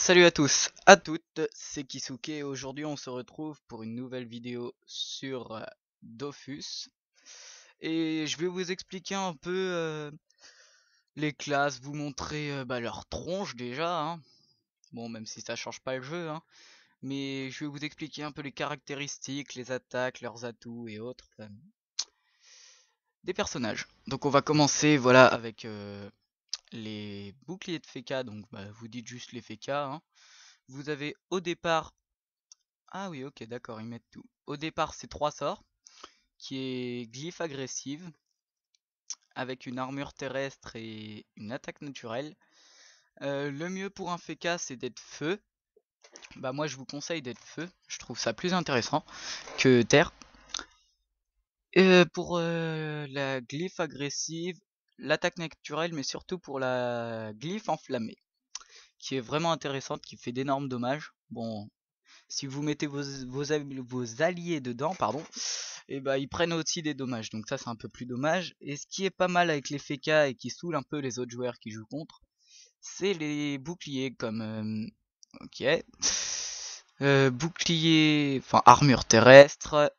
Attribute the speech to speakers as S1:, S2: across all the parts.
S1: Salut à tous, à toutes, c'est Kisuke et aujourd'hui on se retrouve pour une nouvelle vidéo sur Dofus. Et je vais vous expliquer un peu les classes, vous montrer leur tronche déjà, hein. Bon, même si ça change pas le jeu, hein. Mais je vais vous expliquer un peu les caractéristiques, les attaques, leurs atouts et autres des personnages. Donc on va commencer voilà avec les boucliers de Feka, donc vous dites juste les Feka, hein. Vous avez au départ. Ah oui, ok, d'accord, ils mettent tout. Au départ, c'est 3 sorts, qui est glyphe agressive, avec une armure terrestre et une attaque naturelle. Le mieux pour un Feka, c'est d'être feu. Bah moi, je vous conseille d'être feu, je trouve ça plus intéressant que terre. Pour la glyphe agressive, l'attaque naturelle, mais surtout pour la glyphe enflammée, qui est vraiment intéressante, qui fait d'énormes dommages. Bon, si vous mettez vos alliés dedans, pardon, et bah ils prennent aussi des dommages. Donc ça c'est un peu plus dommage. Et ce qui est pas mal avec les FK et qui saoule un peu les autres joueurs qui jouent contre, c'est les boucliers comme ok. Bouclier, enfin armure terrestre,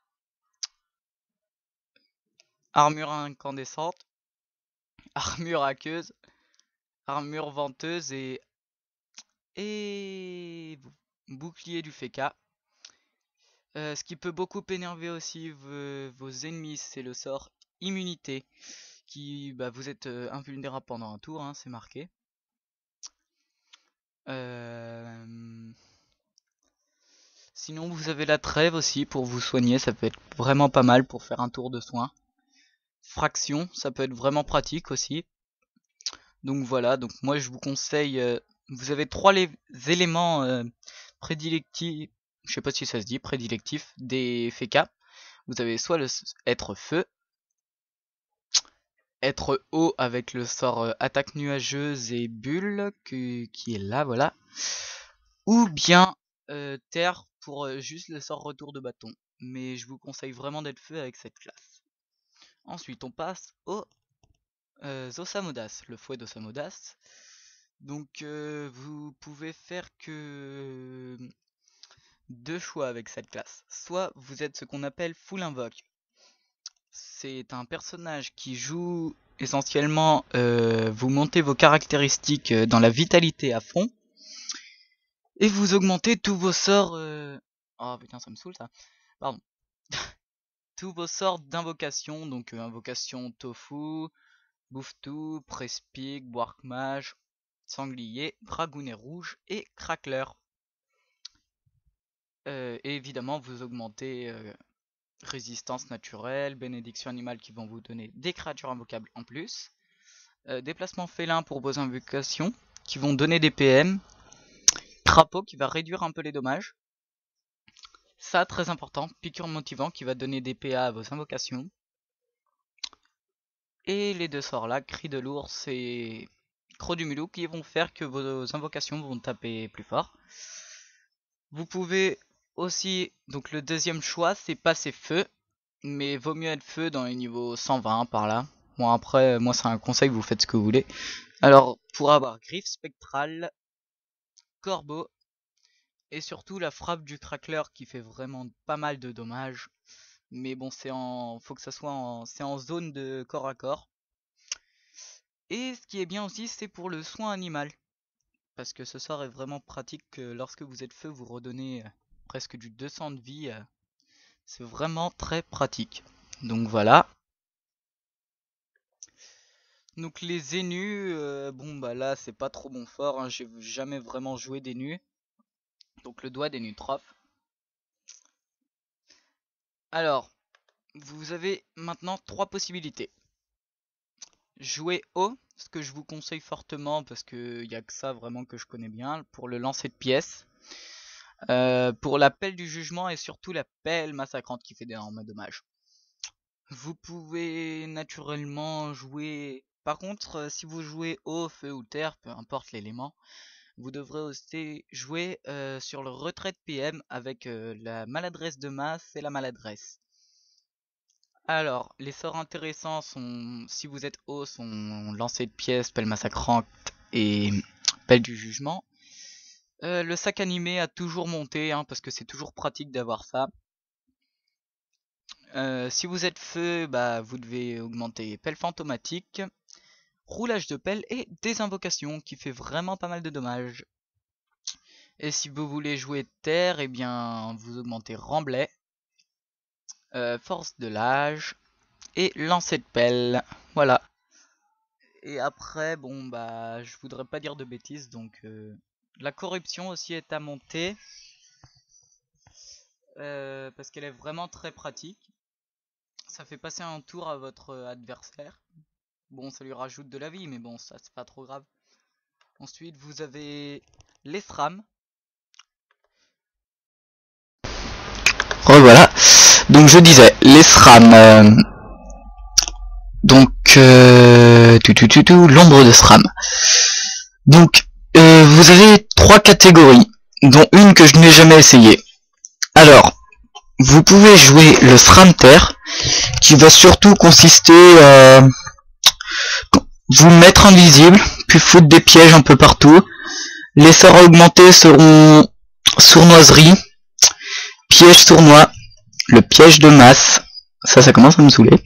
S1: armure incandescente, armure aqueuse, armure venteuse et bouclier du FK. Ce qui peut beaucoup énerver aussi vos ennemis, c'est le sort immunité, qui vous êtes invulnérable pendant un tour, hein, c'est marqué. Sinon vous avez la trêve aussi pour vous soigner, ça peut être vraiment pas mal pour faire un tour de soin. Fraction, ça peut être vraiment pratique aussi. Donc voilà, donc moi je vous conseille, vous avez trois éléments prédilectifs, je sais pas si ça se dit, prédilectifs des FK. Vous avez soit être feu, être eau avec le sort attaque nuageuse et bulle qui est là, voilà. Ou bien terre pour juste le sort retour de bâton. Mais je vous conseille vraiment d'être feu avec cette classe. Ensuite, on passe au Zosamodas, le fouet d'Osamodas. Donc vous pouvez faire que deux choix avec cette classe. Soit vous êtes ce qu'on appelle full invoque. C'est un personnage qui joue essentiellement, vous montez vos caractéristiques dans la vitalité à fond. Et vous augmentez tous vos sorts... Oh putain, ça me saoule ça. Pardon. Tous vos sorts d'invocation, donc invocation tofu, bouffe-tout, presse-pique, boire-mage, sanglier, dragounet rouge et crackler. Et évidemment, vous augmentez résistance naturelle, bénédiction animale qui vont vous donner des créatures invocables en plus, déplacement félin pour vos invocations qui vont donner des PM, crapaud qui va réduire un peu les dommages. Ça, très important, piqûre motivant qui va donner des PA à vos invocations. Et les deux sorts là, cri de l'ours et croc du mulot, qui vont faire que vos invocations vont taper plus fort. Vous pouvez aussi, donc le deuxième choix, c'est passer feu, mais vaut mieux être feu dans les niveaux 120 par là. Bon après, moi c'est un conseil, vous faites ce que vous voulez. Alors, pour avoir griffe spectrale, corbeau, et surtout la frappe du crackler qui fait vraiment pas mal de dommages. Mais bon, faut que ça soit c'est en zone de corps à corps. Et ce qui est bien aussi, c'est pour le soin animal. Parce que ce sort est vraiment pratique lorsque vous êtes feu, vous redonnez presque du 200 de vie. C'est vraiment très pratique. Donc voilà. Donc les Zénus, bon bah là c'est pas trop bon fort, hein, j'ai jamais vraiment joué des nus. Donc le doigt des nutrophes. Alors, vous avez maintenant trois possibilités. Jouer haut, ce que je vous conseille fortement parce que y a que ça vraiment que je connais bien, pour le lancer de pièces. Pour la pelle du jugement et surtout la pelle massacrante qui fait d'énormes dommages. Vous pouvez naturellement jouer... Par contre, si vous jouez eau, feu ou terre, peu importe l'élément, vous devrez aussi jouer sur le retrait de PM avec la maladresse de masse et la maladresse. Alors, les sorts intéressants sont, si vous êtes haut, sont lancer de pièces, pelle massacrante et pelle du jugement. Le sac animé a toujours monté, hein, parce que c'est toujours pratique d'avoir ça. Si vous êtes feu, bah vous devez augmenter pelle fantomatique, roulage de pelle et désinvocation qui fait vraiment pas mal de dommages. Et si vous voulez jouer terre, et bien vous augmentez remblai, force de l'âge et lancer de pelle. Voilà. Et après, bon bah je voudrais pas dire de bêtises, donc la corruption aussi est à monter. Parce qu'elle est vraiment très pratique. Ça fait passer un tour à votre adversaire. Bon, ça lui rajoute de la vie, mais bon, ça c'est pas trop grave. Ensuite, vous avez les SRAM.
S2: Voilà. Donc je disais, les SRAM. L'ombre de SRAM. Donc, vous avez 3 catégories, dont une que je n'ai jamais essayé. Alors, vous pouvez jouer le SRAM Terre, qui va surtout consister à vous mettre invisible, puis foutre des pièges un peu partout. Les sorts à augmenter seront sournoiserie, piège sournois, le piège de masse, ça commence à me saouler,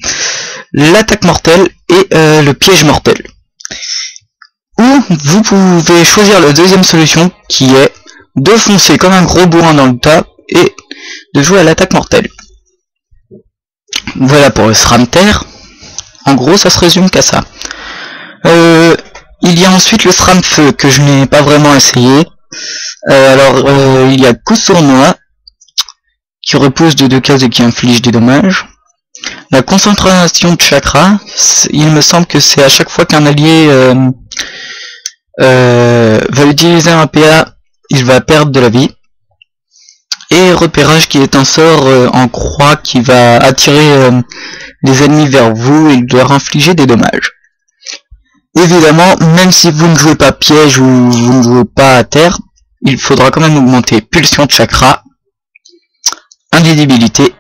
S2: l'attaque mortelle et le piège mortel. Ou vous pouvez choisir la deuxième solution qui est de foncer comme un gros bourrin dans le tas et de jouer à l'attaque mortelle. Voilà pour le SRAM Terre. En gros, ça se résume qu'à ça. Il y a ensuite le SRAM Feu que je n'ai pas vraiment essayé. Il y a coup sournois qui repousse de 2 cases et qui inflige des dommages. La concentration de chakra, il me semble que c'est à chaque fois qu'un allié va utiliser un PA, il va perdre de la vie. Et repérage qui est un sort en croix qui va attirer les ennemis vers vous et leur infliger des dommages. Évidemment, même si vous ne jouez pas piège ou vous ne jouez pas à terre, il faudra quand même augmenter pulsion de chakra, invisibilité.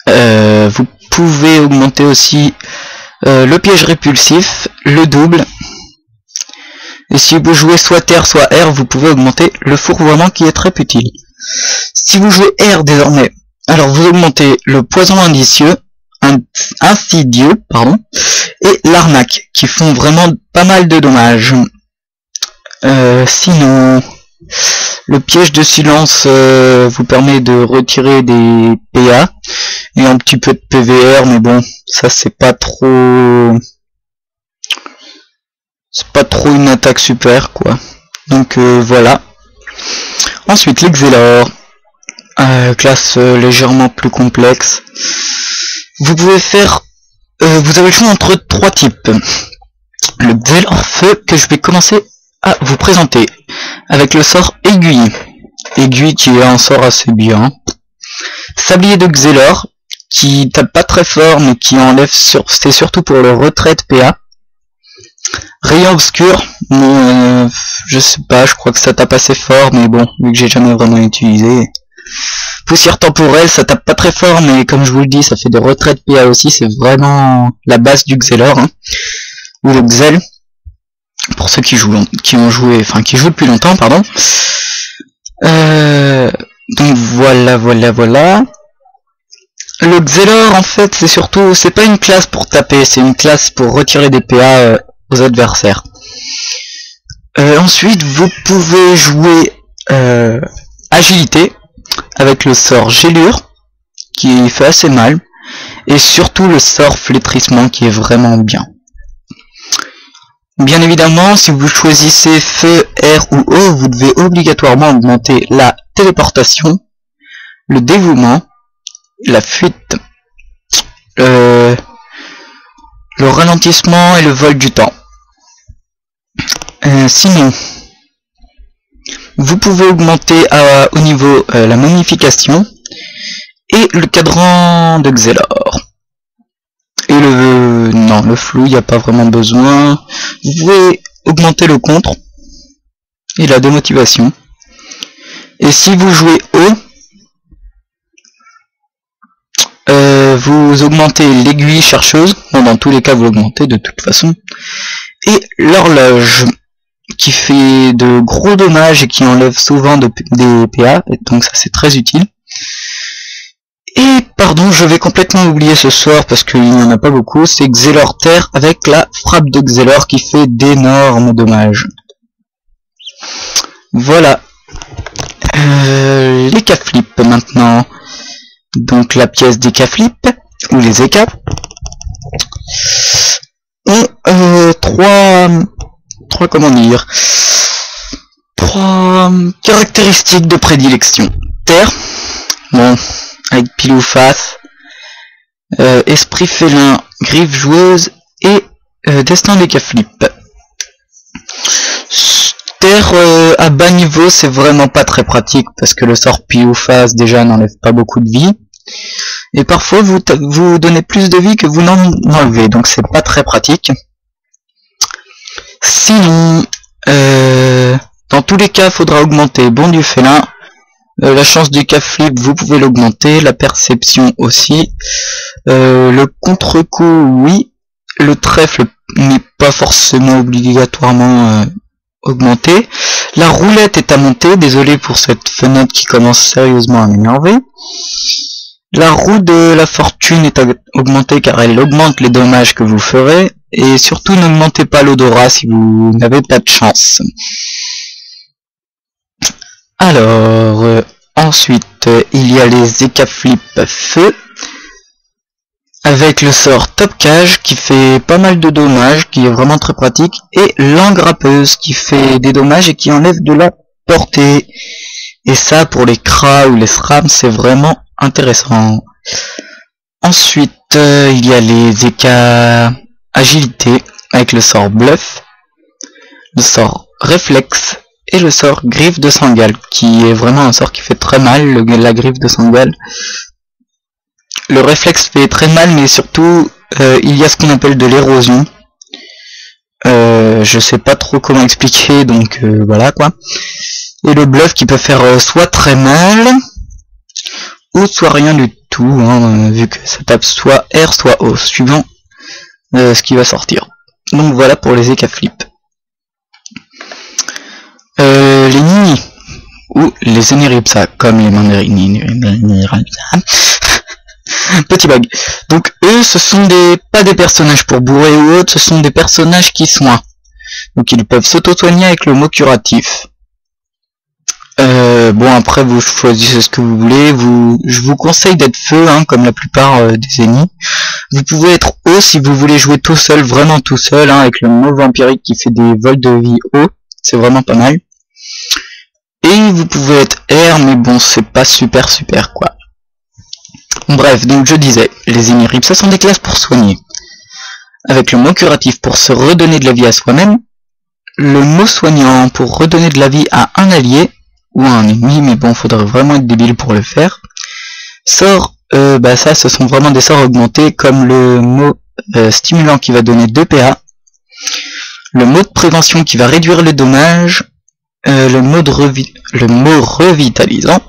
S2: Vous pouvez augmenter aussi le piège répulsif, le double. Et si vous jouez soit terre soit air, vous pouvez augmenter le fourvoiement qui est très utile. Si vous jouez air désormais, alors vous augmentez le poison insidieux, et l'arnaque, qui font vraiment pas mal de dommages. Sinon, le piège de silence vous permet de retirer des PA et un petit peu de PVR, mais bon, ça c'est pas trop une attaque super quoi. Donc voilà. Ensuite l'Exelor, classe légèrement plus complexe. Vous pouvez faire, vous avez le choix entre 3 types. Le Xelor Feu que je vais commencer à vous présenter avec le sort Aiguille. Aiguille qui est un sort assez bien. Sablier de Xelor qui tape pas très fort mais qui enlève c'est surtout pour le retrait de PA. Rayon obscur, je sais pas, je crois que ça tape assez fort, mais bon, vu que j'ai jamais vraiment utilisé. Poussière temporelle, ça tape pas très fort, mais comme je vous le dis, ça fait des retraits de PA aussi, c'est vraiment la base du Xelor, hein, ou le Xel, pour ceux qui jouent depuis longtemps, pardon. Donc voilà. Le Xelor, en fait, c'est pas une classe pour taper, c'est une classe pour retirer des PA aux adversaires. Ensuite, vous pouvez jouer agilité avec le sort Gélure qui fait assez mal et surtout le sort flétrissement qui est vraiment bien. Bien évidemment, si vous choisissez feu, air ou eau, vous devez obligatoirement augmenter la téléportation, le dévouement, la fuite, le ralentissement et le vol du temps. Sinon, vous pouvez augmenter au niveau la momification et le cadran de Xelor. Et le flou, il n'y a pas vraiment besoin. Vous pouvez augmenter le contre et la démotivation. Et si vous jouez haut, vous augmentez l'aiguille chercheuse. Bon, dans tous les cas, vous l'augmentez de toute façon. Et l'horloge. qui fait de gros dommages et qui enlève souvent des PA, donc ça c'est très utile. Et pardon, je vais complètement oublier ce sort parce qu'il n'y en a pas beaucoup, c'est Xelor Terre avec la frappe de Xelor qui fait d'énormes dommages. Voilà. Les K-Flip maintenant. Donc la pièce des K-Flip, ou les EK, ont trois caractéristiques de prédilection. Terre, bon, avec pile ou face, esprit félin, griffe joueuse et destin des K-Flip. Terre à bas niveau, c'est vraiment pas très pratique parce que le sort pile ou face déjà n'enlève pas beaucoup de vie. Et parfois vous donnez plus de vie que vous n'en enlevez, donc c'est pas très pratique. Sinon, dans tous les cas, il faudra augmenter bon du félin. La chance du K-Flip, vous pouvez l'augmenter. La perception aussi. Le contre-coup, oui. Le trèfle n'est pas forcément obligatoirement augmenté. La roulette est à monter. Désolé pour cette fenêtre qui commence sérieusement à m'énerver. La roue de la fortune est augmentée car elle augmente les dommages que vous ferez. Et surtout, n'augmentez pas l'odorat si vous n'avez pas de chance. Alors, ensuite, il y a les K-Flip feu. Avec le sort Top Cage qui fait pas mal de dommages, qui est vraiment très pratique. Et l'engrappeuse qui fait des dommages et qui enlève de la portée. Et ça, pour les Kras ou les SRAM, c'est vraiment intéressant. Ensuite, il y a les EK Agilité avec le sort Bluff, le sort Réflexe et le sort Griffe de Sangal qui est vraiment un sort qui fait très mal, la griffe de Sangal. Le réflexe fait très mal, mais surtout il y a ce qu'on appelle de l'érosion. Je sais pas trop comment expliquer, donc voilà quoi. Et le bluff qui peut faire soit très mal ou soit rien du tout, hein, vu que ça tape soit R soit O, suivant ce qui va sortir. Donc voilà pour les K-Flip. Les Nini ou les Eniripsa, comme les mandarines. Petit bug. Donc eux, ce sont pas des personnages pour bourrer ou autre, ce sont des personnages qui soignent. Donc ils peuvent s'auto-soigner avec le mot curatif. Bon, après vous choisissez ce que vous voulez. Je vous conseille d'être feu, hein, comme la plupart des ennemis. Vous pouvez être haut si vous voulez jouer tout seul, vraiment tout seul, hein, avec le mot vampirique qui fait des vols de vie haut. C'est vraiment pas mal. Et vous pouvez être R, mais bon, c'est pas super quoi. Bref, donc je disais, les Eniripsa, ça sont des classes pour soigner. Avec le mot curatif pour se redonner de la vie à soi-même. Le mot soignant pour redonner de la vie à un allié ou à un ennemi, mais bon, faudrait vraiment être débile pour le faire. Sort, ça, ce sont vraiment des sorts augmentés, comme le mot stimulant qui va donner 2 PA. Le mot de prévention qui va réduire les dommages. Le mot revitalisant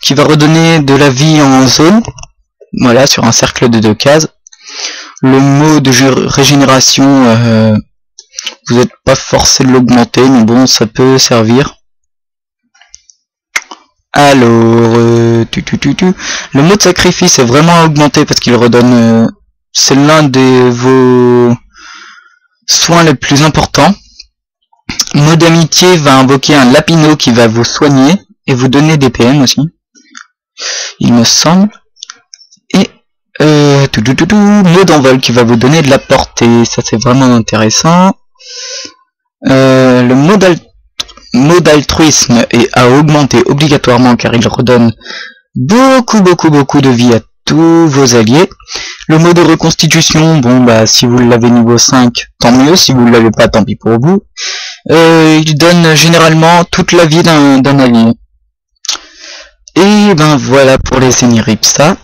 S2: qui va redonner de la vie en zone, voilà, sur un cercle de 2 cases. Le mot de régénération, vous n'êtes pas forcé de l'augmenter, mais bon, ça peut servir. Alors, le mot de sacrifice est vraiment augmenté parce qu'il redonne, c'est l'un de vos soins les plus importants. Mot d'amitié va invoquer un lapino qui va vous soigner et vous donner des PM aussi, il me semble. Et mot d'envol qui va vous donner de la portée, ça c'est vraiment intéressant. Le mot d'altruisme est à augmenter obligatoirement car il redonne beaucoup de vie à tous vos alliés. Le mot de reconstitution, bon bah si vous l'avez niveau 5, tant mieux, si vous ne l'avez pas, tant pis pour vous. Il donne généralement toute la vie d'un allié. Et ben voilà pour les Eniripsa,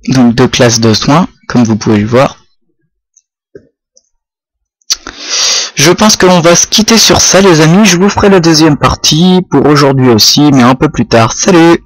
S2: donc 2 classes de soins, comme vous pouvez le voir. Je pense que l'on va se quitter sur ça les amis, je vous ferai la deuxième partie pour aujourd'hui aussi, mais un peu plus tard. Salut!